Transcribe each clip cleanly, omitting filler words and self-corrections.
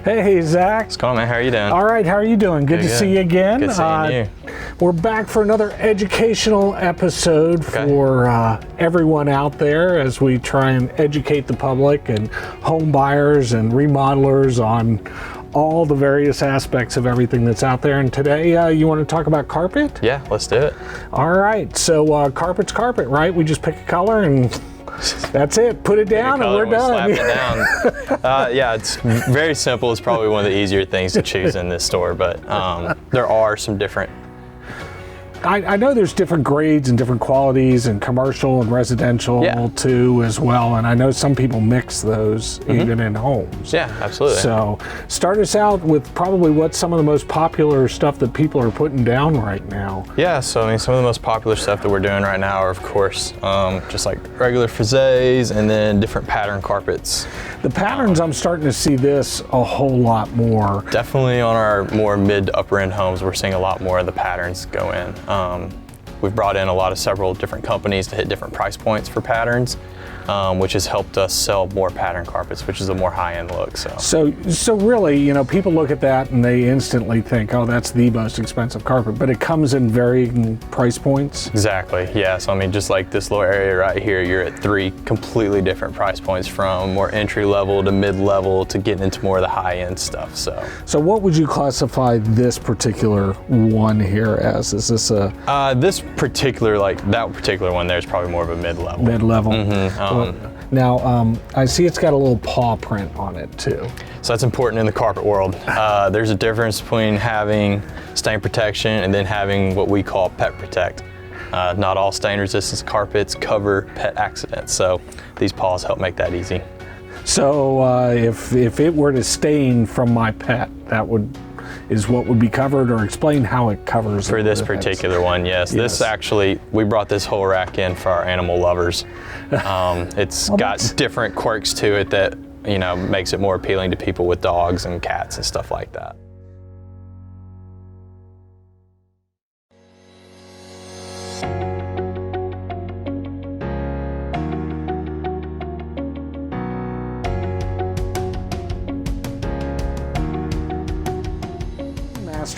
Hey, Zach. What's going on, man? How are you doing? All right, how are you doing? Good to see you again. Good seeing you. We're back for another educational episode for everyone out there as we try and educate the public and home buyers and remodelers on all the various aspects of everything that's out there. And today, you want to talk about carpet? Yeah, let's do it. All right, so carpet's carpet, right? We just pick a color and that's it. Put it down and we're done. Slap it down. Yeah, it's very simple. It's probably one of the easier things to choose in this store, but there are some different. I know there's different grades and different qualities and commercial and residential too as well, and I know some people mix those even in homes. Yeah, absolutely. So start us out with probably what's some of the most popular stuff that people are putting down right now. Yeah, so I mean some of the most popular stuff that we're doing right now are of course just like regular friezes and then different pattern carpets. The patterns, I'm starting to see this a whole lot more. Definitely on our more mid to upper end homes, we're seeing a lot more of the patterns go in. We've brought in several different companies to hit different price points for patterns, which has helped us sell more pattern carpets, which is a more high-end look. So really, you know, people look at that and they instantly think, oh, that's the most expensive carpet, but it comes in varying price points. Exactly, yeah. So I mean, just like this little area right here, you're at 3 completely different price points, from more entry level to mid level to getting into more of the high-end stuff. So what would you classify this particular one here as? Is this a this particular, that particular one there is probably more of a mid level. Mid level. Now, I see it's got a little paw print on it too. So that's important in the carpet world. There's a difference between having stain protection and then having what we call pet protect. Not all stain resistance carpets cover pet accidents, so these paws help make that easy. So if it were to stain from my pet, that is what would be covered, or explain how it covers for this particular one. Yes, this actually, we brought this whole rack in for our animal lovers. It's got different quirks to it that, you know, makes it more appealing to people with dogs and cats and stuff like that.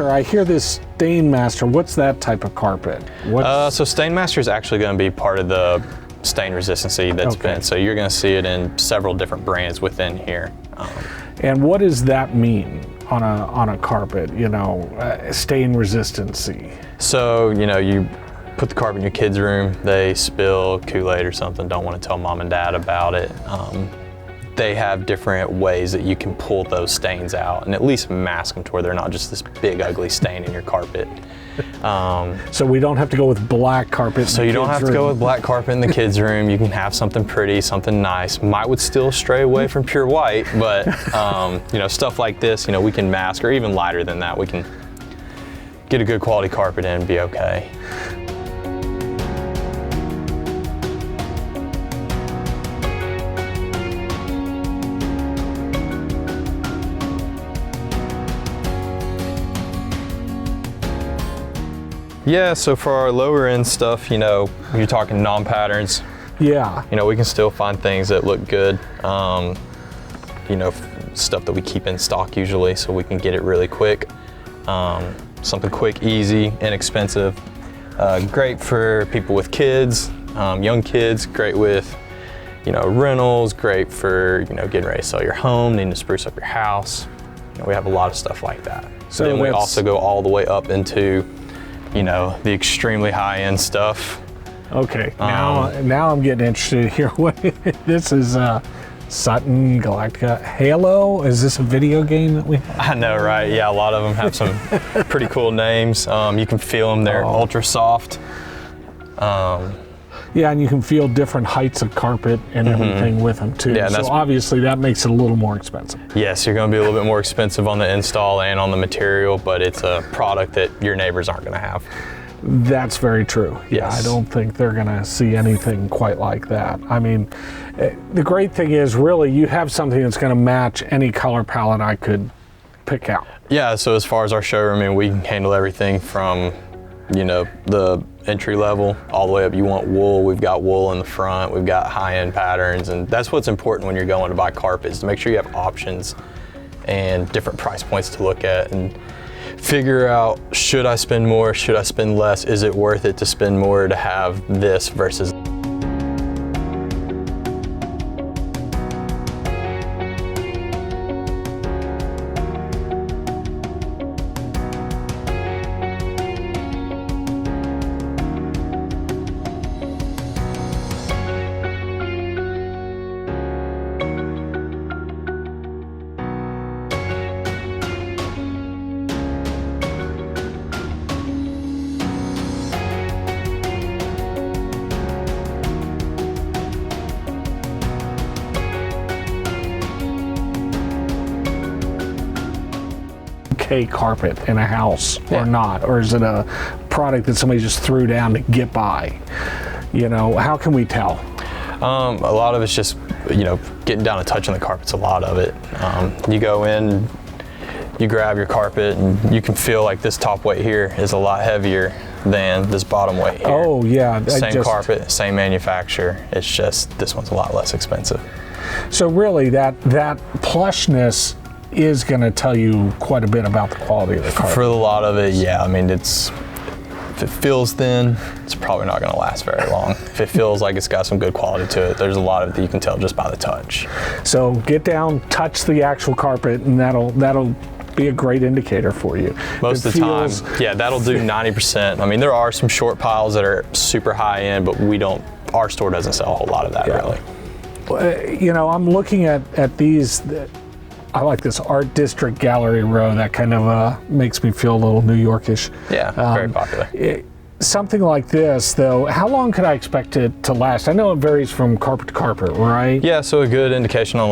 I hear this Stainmaster. What's that type of carpet? So Stainmaster is actually going to be part of the stain resistancy that's been. So you're going to see it in several different brands within here. And what does that mean on a carpet? You know, stain resistancy. So you know, you put the carpet in your kids' room. They spill Kool-Aid or something. Don't want to tell mom and dad about it. They have different ways that you can pull those stains out and at least mask them to where they're not just this big ugly stain in your carpet. So we don't have to go with black carpet. So you don't have to go with black carpet in the kids' room. You can have something pretty, something nice. Might would still stray away from pure white, but you know, stuff like this, you know, we can mask, or even lighter than that. We can get a good quality carpet in and be okay. Yeah, so for our lower end stuff, you know, you're talking non-patterns. Yeah. You know, we can still find things that look good. You know, stuff that we keep in stock usually, so we can get it really quick. Something quick, easy, inexpensive. Great for people with kids, young kids. Great with, you know, rentals. Great for, you know, getting ready to sell your home, needing to spruce up your house. You know, we have a lot of stuff like that. So then we also go all the way up into, you know, the extremely high-end stuff. Okay, now I'm getting interested here. What this is? Sutton, Galactica, Halo. Is this a video game that we have? I know, right? Yeah, a lot of them have some pretty cool names. You can feel them; they're ultra soft. Yeah, and you can feel different heights of carpet and everything with them too. Yeah, so obviously that makes it a little more expensive. Yes, you're going to be a little bit more expensive on the install and on the material, but it's a product that your neighbors aren't going to have. That's very true. Yeah, Yes. I don't think they're going to see anything quite like that. I mean, the great thing is really you have something that's going to match any color palette I could pick out. Yeah, so as far as our showroom, I mean, we can handle everything from, you know, the entry level all the way up. You want wool, we've got wool in the front, we've got high-end patterns, and that's what's important when you're going to buy carpets, to make sure you have options and different price points to look at and figure out, should I spend more, should I spend less, is it worth it to spend more to have this versus carpet in a house or Yeah. not, or is it a product that somebody just threw down to get by? You know, how can we tell? A lot of it's just, getting down and touching the carpet's a lot of it. You go in, you grab your carpet, and you can feel like this top weight here is a lot heavier than this bottom weight here. Oh yeah, Same carpet, same manufacturer. It's just this one's a lot less expensive. So really, that plushness is going to tell you quite a bit about the quality of the carpet. For a lot of it, yeah. I mean, if it feels thin, it's probably not going to last very long. If it feels like it's got some good quality to it, there's a lot of it that you can tell just by the touch. So get down, touch the actual carpet, and that'll be a great indicator for you. Most of the time, yeah, that'll do 90%. I mean, there are some short piles that are super high end, but our store doesn't sell a whole lot of that, really. I'm looking at these. I like this Art District Gallery row. That kind of makes me feel a little New Yorkish. Yeah, very popular. Something like this, though, how long could I expect it to last? I know it varies from carpet to carpet, right? Yeah, so a good indication on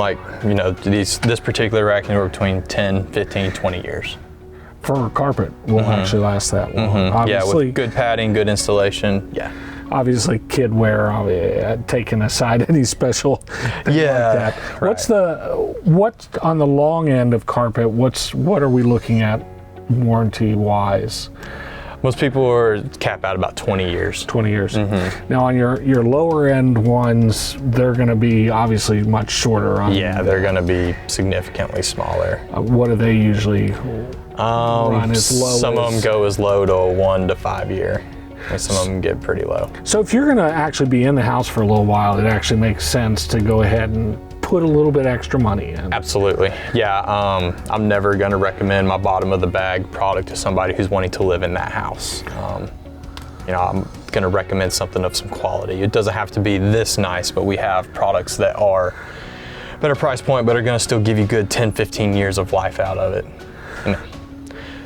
this particular rack anywhere between 10, 15, 20 years. For carpet will actually last that long. Yeah, with good padding, good installation, yeah. Obviously, kid wear, taking aside any special thing like that. Right. What's on the long end of carpet? What are we looking at warranty wise? Most people are cap out about 20 years. 20 years. Now on your lower end ones, they're going to be obviously much shorter. Yeah, they're going to be significantly smaller. What do they usually run as low some of as? them go as low to a 1 to 5 year. And some of them get pretty low. So if you're going to actually be in the house for a little while, it actually makes sense to go ahead and put a little bit extra money in. Absolutely. Yeah, I'm never going to recommend my bottom of the bag product to somebody who's wanting to live in that house. I'm going to recommend something of some quality. It doesn't have to be this nice, but we have products that are better price point, but are going to still give you good 10, 15 years of life out of it.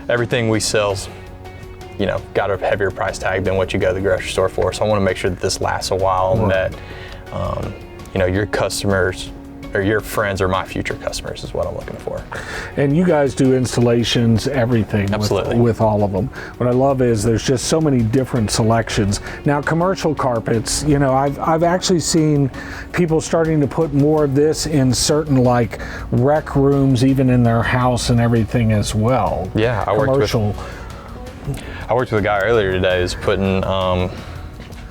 Everything we sell's got a heavier price tag than what you go to the grocery store for. So I want to make sure that this lasts a while and that, your customers or your friends are my future customers is what I'm looking for. And you guys do installations, everything with all of them. What I love is there's just so many different selections. Now, commercial carpets, I've actually seen people starting to put more of this in certain rec rooms, even in their house and everything as well. Yeah, I worked with a guy earlier today who's putting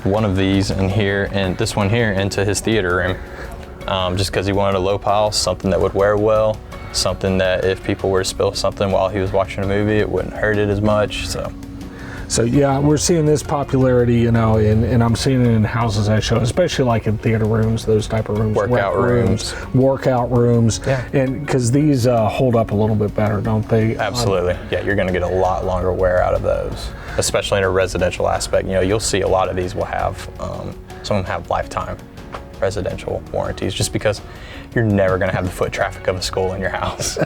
one of these in here and this one here into his theater room, just because he wanted a low pile, something that would wear well, something that if people were to spill something while he was watching a movie, it wouldn't hurt it as much. So yeah, we're seeing this popularity, and I'm seeing it in houses I show, especially like in theater rooms, those type of rooms, workout rooms, yeah. And because these hold up a little bit better, don't they? Absolutely. Yeah, you're going to get a lot longer wear out of those, especially in a residential aspect. You'll see a lot of these will have, some of them have lifetime residential warranties, just because you're never going to have the foot traffic of a school in your house.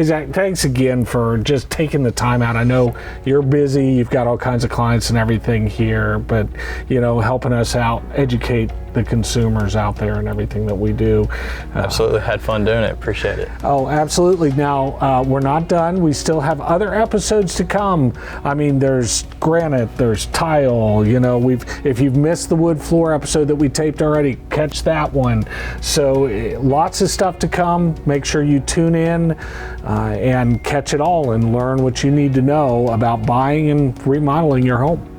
Zach, thanks again for just taking the time out. I know you're busy, you've got all kinds of clients and everything here, but helping us out, educate the consumers out there and everything that we do. Absolutely. Had fun doing it. Appreciate it. Oh, absolutely. Now, we're not done. We still have other episodes to come. I mean, there's granite, there's tile, you know, if you've missed the wood floor episode that we taped already, catch that one. So lots of stuff to come. Make sure you tune in and catch it all and learn what you need to know about buying and remodeling your home.